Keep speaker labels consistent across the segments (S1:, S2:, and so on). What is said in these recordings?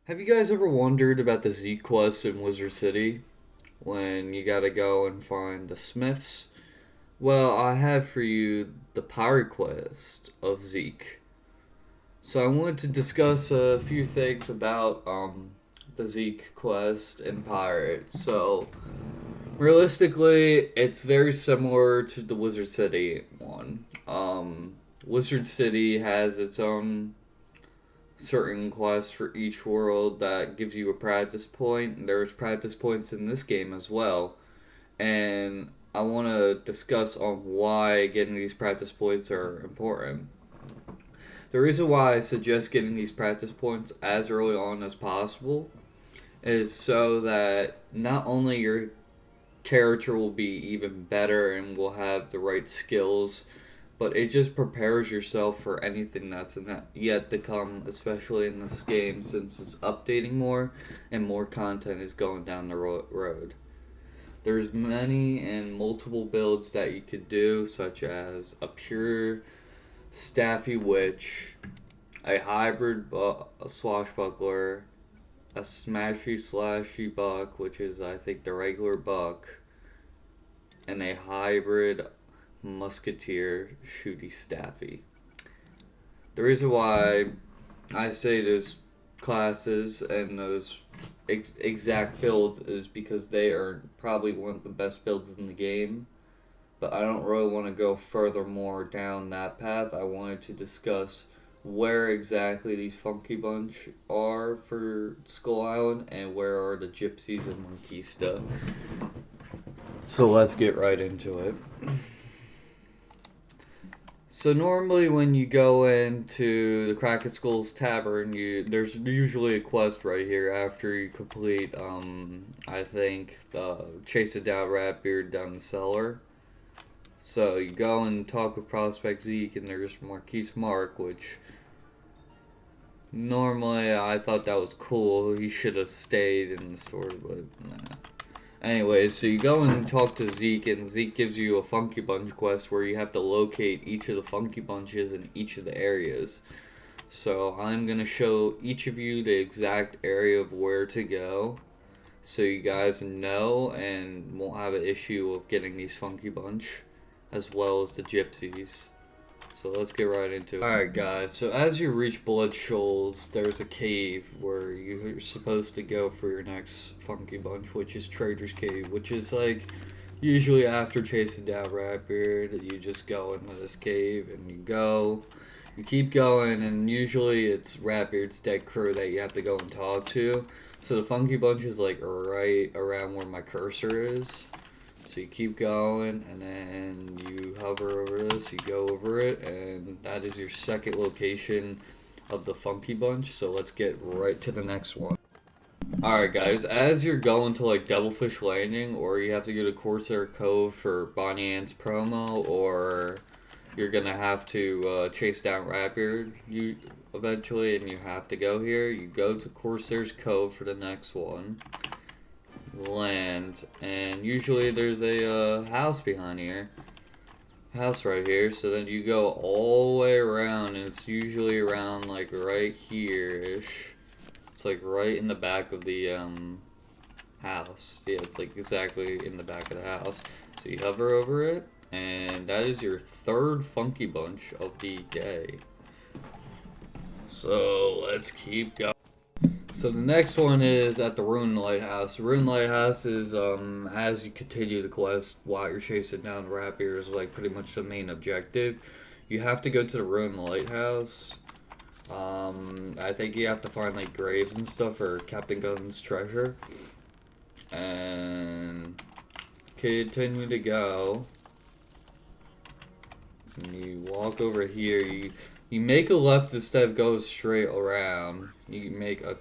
S1: Have you guys ever wondered about the Z quest in Wizard City when you gotta go and find the Smiths? Well, I have for you the Pirate Quest of Zeke. So I wanted to discuss a few things about the Zeke quest and Pirate. So realistically, it's very similar to the Wizard City one. Wizard City has its own certain quests for each world that gives you a practice point. And there's practice points in this game as well. And I want to discuss on why getting these practice points are important. The reason why I suggest getting these practice points as early on as possible is so that not only your character will be even better and will have the right skills, but it just prepares yourself for anything that's yet to come, especially in this game since it's updating more and more content is going down the road. There's many and multiple builds that you could do, such as a pure staffy witch, a hybrid a swashbuckler, a smashy slashy buck, which is I think the regular buck, and a hybrid musketeer shooty staffy. The reason why I say those classes and those exact builds is because they are probably one of the best builds in the game. But I don't really want to go furthermore down that path. I wanted to discuss where exactly these Funky Bunch are for Skull Island and where are the Gypsies and Monquista. So let's get right into it. So normally when you go into the Cracked Skulls Tavern, there's usually a quest right here after you complete I think the Chase It Down Ratbeard down the cellar. So you go and talk with Prospect Zeke and there's Marquise Mark, which normally I thought that was cool. He should have stayed in the story, but nah. Anyway, so you go and talk to Zeke, and Zeke gives you a Funky Bunch quest where you have to locate each of the Funky Bunches in each of the areas. So I'm going to show each of you the exact area of where to go so you guys know and won't have an issue of getting these Funky Bunch as well as the Gypsies. So let's get right into it. Alright guys, so as you reach Blood Shoals, there's a cave where you're supposed to go for your next Funky Bunch, which is Trader's Cave, which is like, usually after chasing down Ratbeard, you just go into this cave and you keep going, and usually it's Ratbeard's dead crew that you have to go and talk to. So the Funky Bunch is like right around where my cursor is. So you keep going, and then you hover over this, you go over it, and that is your second location of the Funky Bunch. So let's get right to the next one. Alright guys, as you're going to like Devilfish Landing, or you have to go to Corsair Cove for Bonnie Ann's promo, or you're gonna have to chase down Ratbeard eventually, and you have to go here, you go to Corsair's Cove for the next one. Land, and usually there's a house behind here, house right here, so then you go all the way around, and it's usually around like right here ish. It's like right in the back of the house. Yeah, it's like exactly in the back of the house. So you hover over it, and that is your third Funky Bunch of the day. So let's keep going. So the next one is at the Ruined Lighthouse. The Ruined Lighthouse is, as you continue the quest while you're chasing down Ratbeard, is like pretty much the main objective. You have to go to the Ruined Lighthouse. I think you have to find like graves and stuff for Captain Gunn's treasure. And continue to go. And you walk over here. You make a left instead of go straight around. You make a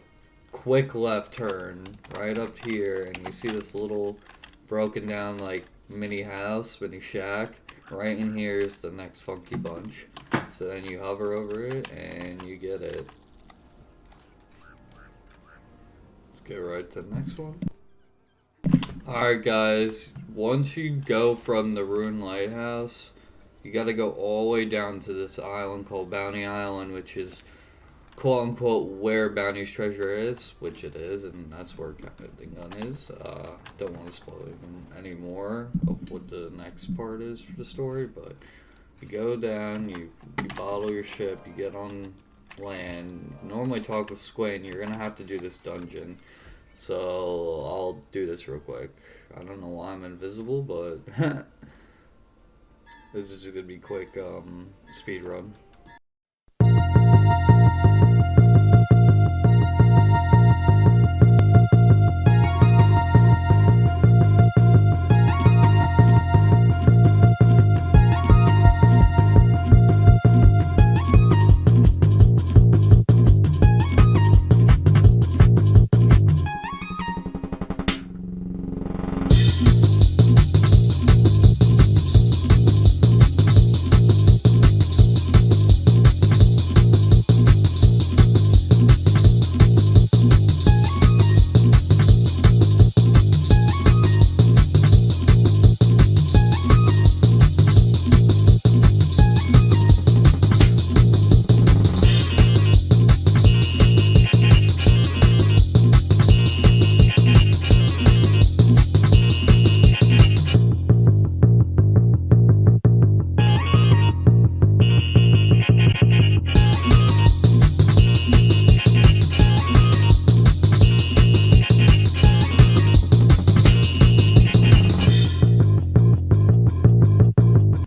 S1: quick left turn right up here, and you see this little broken down like mini house, mini shack. Right in here is the next Funky Bunch. So then you hover over it and you get it. Let's get right to the next one. Alright guys, once you go from the Ruined Lighthouse, you gotta go all the way down to this island called Bounty Island, which is quote unquote where Bounty's treasure is, which it is, and that's where Captain Gun is. Don't want to spoil them anymore of what the next part is for the story, but you go down, you bottle your ship, you get on land. Normally talk with Squin, you're gonna have to do this dungeon. So I'll do this real quick. I don't know why I'm invisible, but this is just gonna be quick speed run.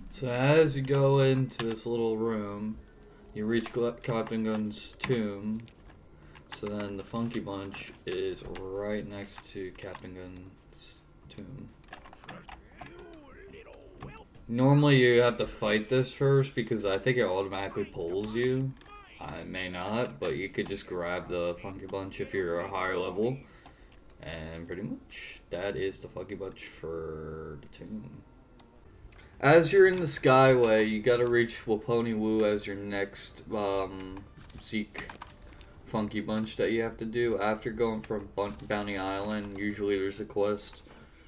S1: So as you go into this little room, you reach Captain Gun's tomb. So then the Funky Bunch is right next to Captain Gun's tomb. Normally you have to fight this first because I think it automatically pulls you. I may not, but you could just grab the Funky Bunch if you're a higher level. And pretty much that is the Funky Bunch for the tomb. As you're in the Skyway, you gotta reach Waponi Woo as your next Zeke Funky Bunch that you have to do. After going from Bounty Island, usually there's a quest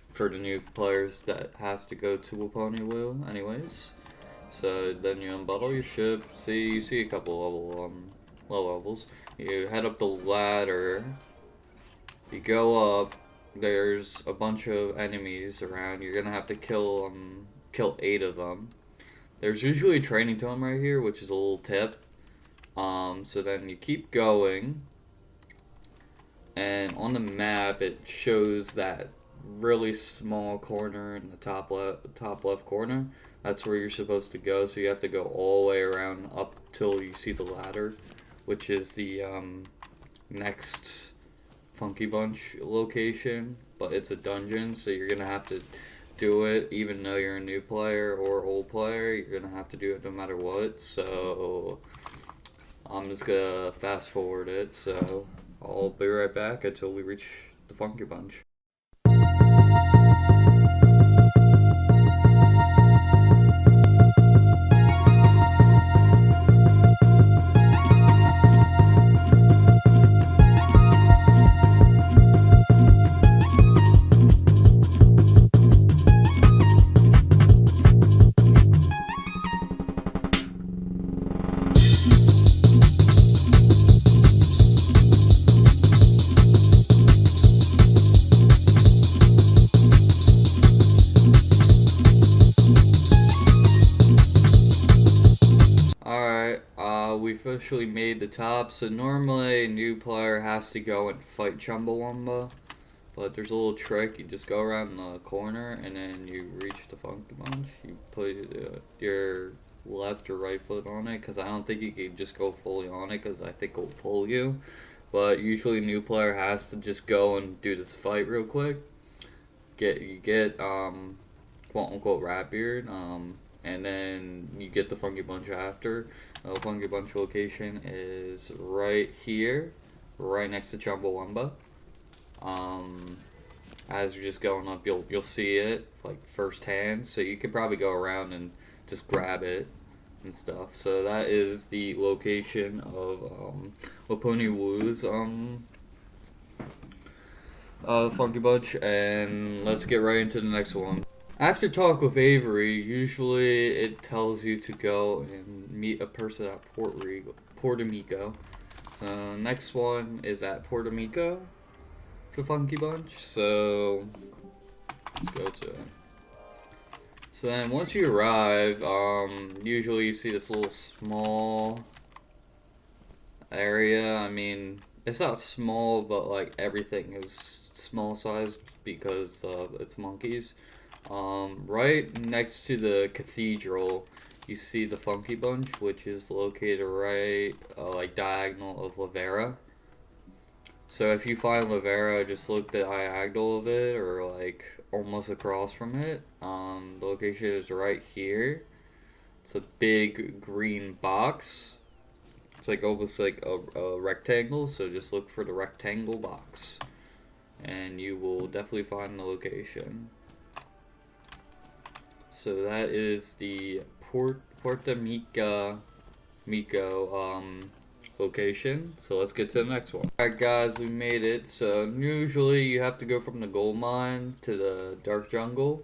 S1: for the new players that has to go to Waponi Woo anyways. So then you unbundle your ship, you see a couple low levels. You head up the ladder, you go up, there's a bunch of enemies around, you're gonna have to kill 8 of them. There's usually a training tome right here, which is a little tip. So then you keep going, and on the map it shows that really small corner in the top left corner. That's where you're supposed to go. So you have to go all the way around up till you see the ladder, which is the next Funky Bunch location. But it's a dungeon, so you're gonna have to do it even though you're a new player or old player. You're gonna have to do it no matter what. So I'm just gonna fast forward it. So I'll be right back until we reach the Funky Bunch. We officially made the top, so normally a new player has to go and fight Chumbawamba, but there's a little trick. You just go around the corner and then you reach the Funky Bunch. You put your left or right foot on it, because I don't think you can just go fully on it, because I think it'll pull you. But usually a new player has to just go and do this fight real quick. You get quote unquote Ratbeard, and then you get the Funky Bunch after. The Funky Bunch location is right here, right next to Chumbawamba. As you're just going up, you'll see it like firsthand, so you could probably go around and just grab it and stuff. So that is the location of Waponi Woo's Funky Bunch, and let's get right into the next one. After talk with Avery, usually it tells you to go and meet a person at Port Amico. Next one is at Puerto Rico for Funky Bunch. So let's go to it. So then once you arrive, usually you see this little small area. I mean, it's not small, but like everything is small size because it's monkeys. Right next to the cathedral, you see the Funky Bunch, which is located right like diagonal of Lavera. So if you find Lavera, just look diagonal of it or like almost across from it. The location is right here. It's a big green box. It's like almost like a rectangle, so just look for the rectangle box. And you will definitely find the location. So that is the Puerto Mico location. So let's get to the next one. Alright guys, we made it. So usually you have to go from the gold mine to the dark jungle.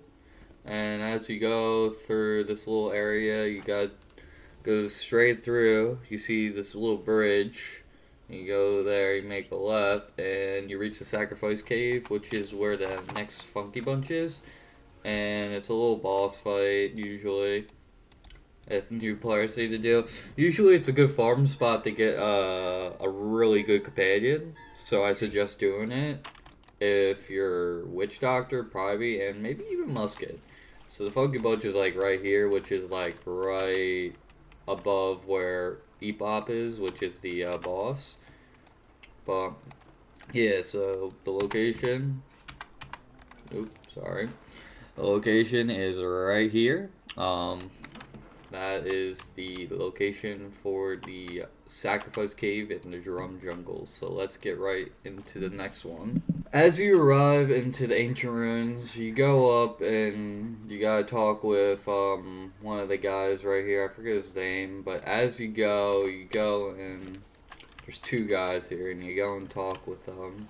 S1: And as you go through this little area, you got go straight through. You see this little bridge. You go there, you make a left, and you reach the sacrifice cave, which is where the next Funky Bunch is. And it's a little boss fight, usually, if new players need to do. Usually it's a good farm spot to get a really good companion, so I suggest doing it if you're Witch Doctor, probably, and maybe even Musket. So the Funky Bunch is like right here, which is like right above where Epop is, which is the boss. But yeah, so the location, oops, sorry. The location is right here. That is the location for the Sacrifice Cave in the Drum Jungle. So let's get right into the next one. As you arrive into the ancient ruins, you go up and you gotta talk with one of the guys right here. I forget his name, but as you go and there's two guys here, and you go and talk with them.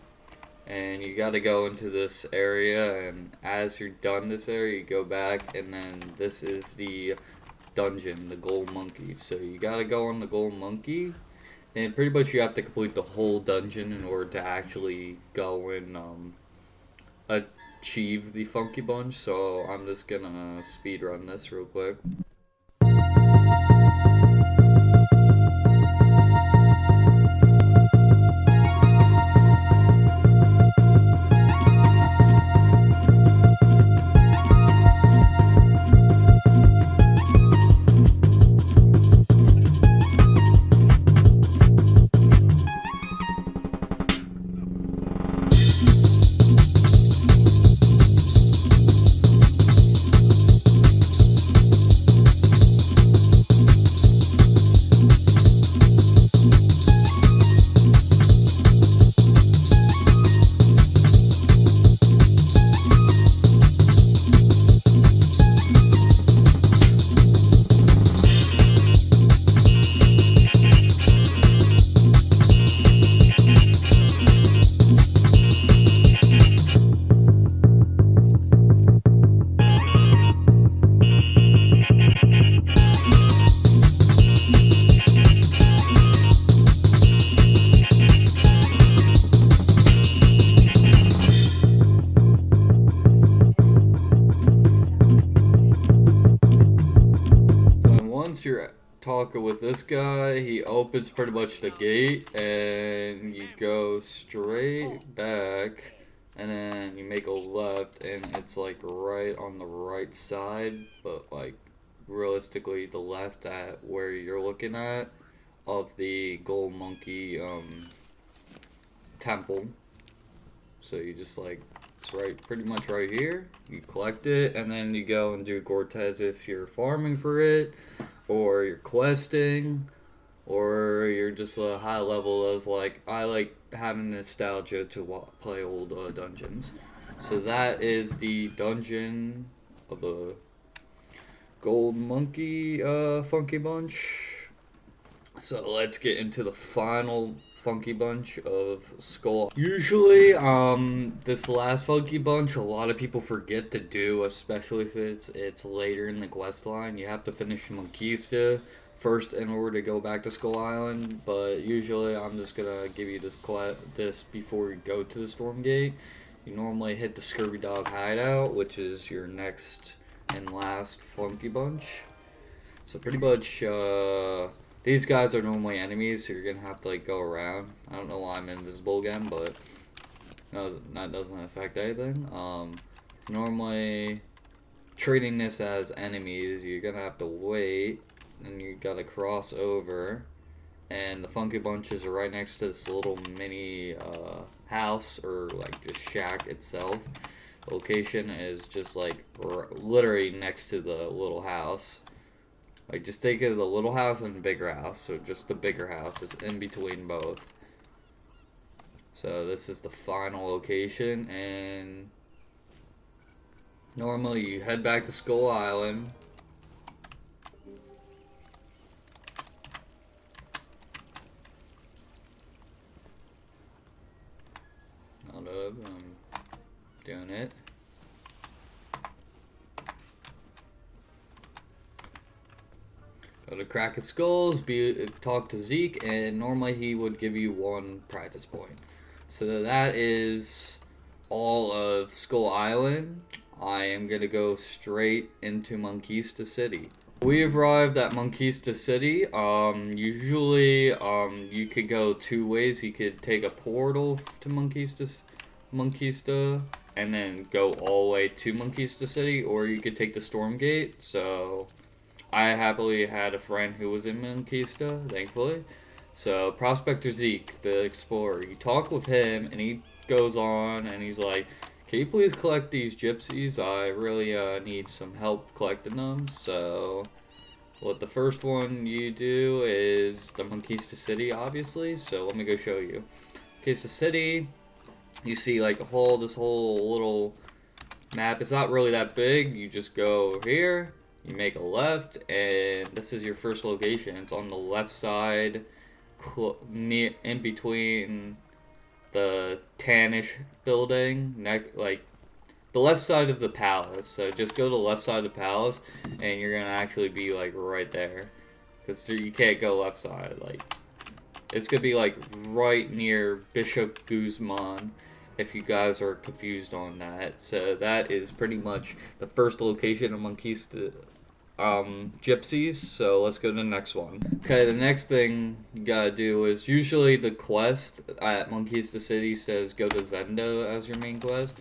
S1: And you gotta go into this area, and as you're done this area, you go back, and then this is the dungeon, the gold monkey. So you gotta go on the gold monkey, and pretty much you have to complete the whole dungeon in order to actually go and achieve the Funky Bunch. So I'm just gonna speed run this real quick. Once you're talking with this guy, he opens pretty much the gate, and you go straight back, and then you make a left, and it's like right on the right side, but like realistically the left at where you're looking at of the gold monkey temple. So you just like, it's right, pretty much right here. You collect it, and then you go and do Cortez if you're farming for it, or you're questing, or you're just a high level as like, I like having nostalgia to play old dungeons. So that is the dungeon of the Gold Monkey Funky Bunch. So let's get into the final Funky Bunch of Skull. Usually, this last Funky Bunch, a lot of people forget to do, especially since it's later in the quest line. You have to finish Monquista first in order to go back to Skull Island, but usually I'm just gonna give you this before you go to the Storm Gate. You normally hit the Scurvy Dog Hideout, which is your next and last Funky Bunch. So pretty much, these guys are normally enemies, so you're gonna have to like go around. I don't know why I'm invisible again, but that doesn't affect anything. Normally, treating this as enemies, you're gonna have to wait, and you gotta cross over, and the Funky Bunches are right next to this little mini house, or like just shack itself. Location is just like literally next to the little house. Like, just think of the little house and the bigger house. So just the bigger house is in between both. So this is the final location, and normally you head back to Skull Island. Hold up, I'm doing it. Go to Cracked Skulls, talk to Zeke, and normally he would give you 1 practice point. So that is all of Skull Island. I am going to go straight into Monquista City. We've arrived at Monquista City. Usually, you could go 2 ways. You could take a portal to Monquista, and then go all the way to Monquista City, or you could take the Storm Gate. So I happily had a friend who was in Monquista, thankfully. So Prospector Zeke, the explorer, you talk with him, and he goes on, and he's like, "Can you please collect these gypsies? I really need some help collecting them." So what the first one you do is the Monquista City, obviously. So let me go show you. Monquista City, you see like this whole little map. It's not really that big. You just go here. You make a left, and this is your first location. It's on the left side, in between the tannish building, like the left side of the palace. So just go to the left side of the palace, and you're gonna actually be like right there, because you can't go left side. Like, it's gonna be like right near Bishop Guzman, if you guys are confused on that. So that is pretty much the first location of Monquista gypsies. So let's go to the next one. Okay, the next thing you gotta do is, usually the quest at Monquista City says go to Zenda as your main quest.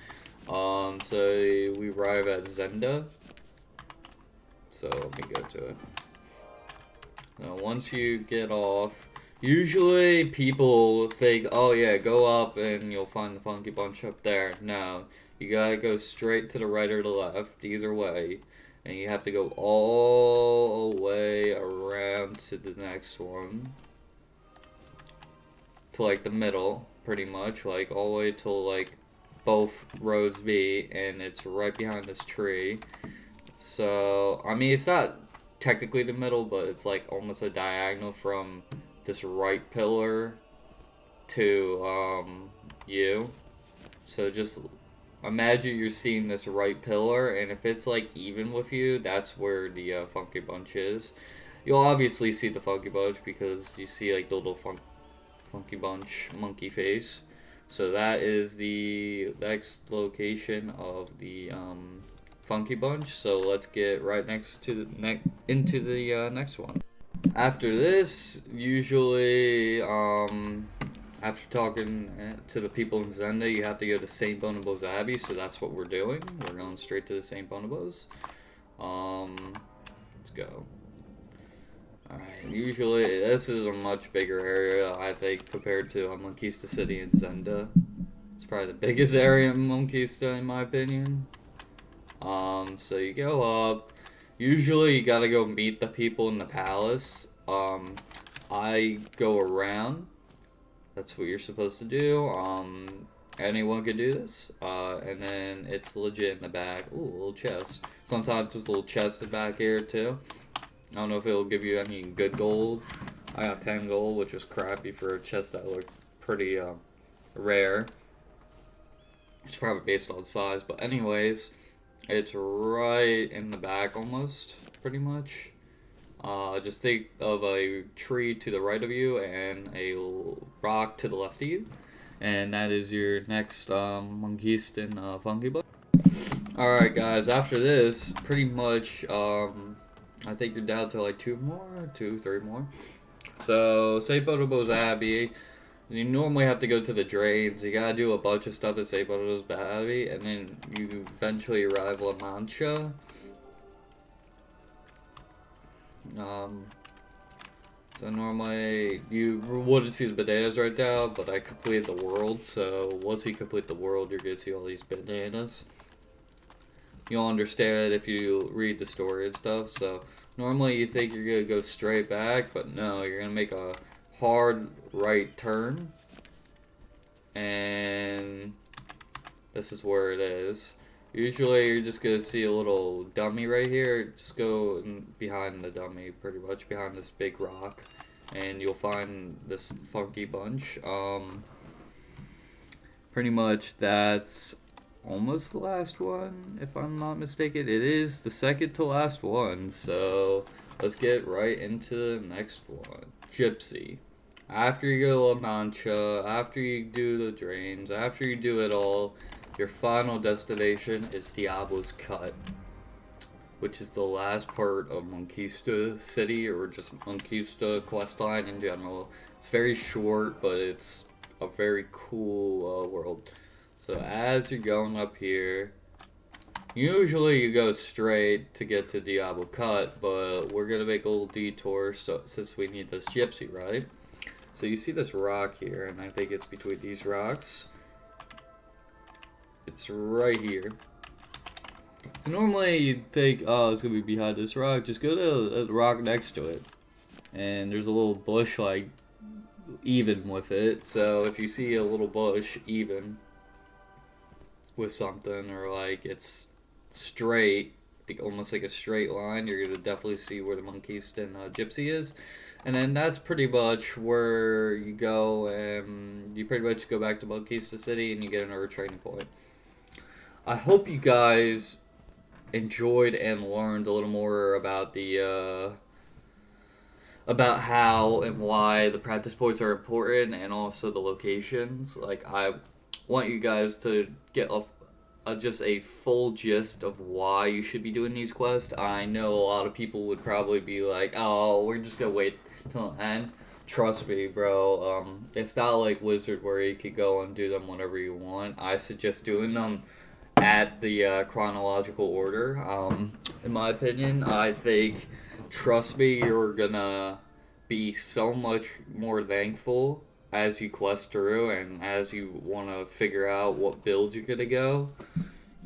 S1: So we arrive at Zenda. So let me go to it. Now once you get off, usually people think, oh yeah, go up and you'll find the Funky Bunch up there. No, you gotta go straight to the right or the left, either way. And you have to go all the way around to the next one. To like the middle, pretty much. Like all the way till like both rows be, and it's right behind this tree. So, I mean, it's not technically the middle, but it's like almost a diagonal from this right pillar to you. So just imagine you're seeing this right pillar, and if it's like even with you, that's where the Funky Bunch is. You'll obviously see the Funky Bunch because you see like the little Funky Bunch monkey face. So that is the next location of the Funky Bunch. So let's get right next to into the next one. After this, usually after talking to the people in Zenda, you have to go to St. Bonobos Abbey, so that's what we're doing. We're going straight to the St. Bonobos. Let's go. Alright, usually this is a much bigger area, I think, compared to Monquista City and Zenda. It's probably the biggest area in Monquista, in my opinion. So you go up. Usually you gotta go meet the people in the palace. I go around. That's what you're supposed to do. Anyone could do this. And then it's legit in the back. Ooh, a little chest. Sometimes there's a little chest in the back here too. I don't know if it'll give you any good gold. I got 10 gold, which is crappy for a chest that looked pretty rare. It's probably based on size, but anyways, it's right in the back almost, pretty much. Just think of a tree to the right of you and a rock to the left of you. And that is your next Monquistan fungi bug. Alright, guys, after this, pretty much, I think you're down to like three more. So, St. Bonobo's Abbey. You normally have to go to the drains. You gotta do a bunch of stuff at St. Bonobo's Abbey, and then you eventually arrive La Mancha. So normally you wouldn't see the bananas right now, but I completed the world, so once you complete the world, you're gonna see all these bananas. You'll understand if you read the story and stuff, so normally you think you're gonna go straight back, but no, you're gonna make a hard right turn, and this is where it is. Usually you're just gonna see a little dummy right here. Just go behind the dummy, pretty much behind this big rock, and you'll find this funky bunch. Pretty much that's almost the last one, if I'm not mistaken. It is the second to last one, so let's get right into the next one. Gypsy. After you go to La Mancha, after you do the drains, after you do it all, your final destination is Diablo's Cut, which is the last part of Monquista City, or just Monquista questline in general. It's very short, but it's a very cool world. So as you're going up here, usually you go straight to get to Diablo Cut, but we're gonna make a little detour since we need this gypsy, right? So you see this rock here, and I think it's between these rocks. It's right here. So normally you'd think, oh, it's gonna be behind this rock. Just go to the rock next to it, and there's a little bush like even with it. So if you see a little bush even with something, or like it's straight, like almost like a straight line, you're gonna definitely see where the Monquistan gypsy is. And then that's pretty much where you go, and you pretty much go back to Monquista City and you get another training point. I hope you guys enjoyed and learned a little more about the about how and why the practice points are important, and also the locations. Like, I want you guys to get just a full gist of why you should be doing these quests. I know a lot of people would probably be like, oh, we're just gonna wait till the end. Trust me, bro. It's not like Wizard where you could go and do them whenever you want. I suggest doing them at the chronological order. In my opinion, I think, trust me, you're gonna be so much more thankful as you quest through and as you want to figure out what builds you're gonna go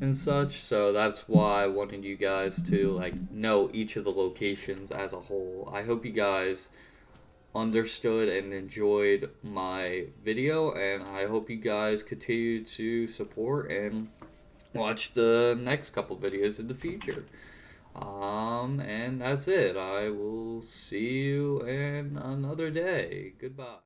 S1: and such. So that's why I wanted you guys to like know each of the locations as a whole. I hope you guys understood and enjoyed my video, and I hope you guys continue to support and watch the next couple videos in the future. And that's it. I will see you in another day. Goodbye.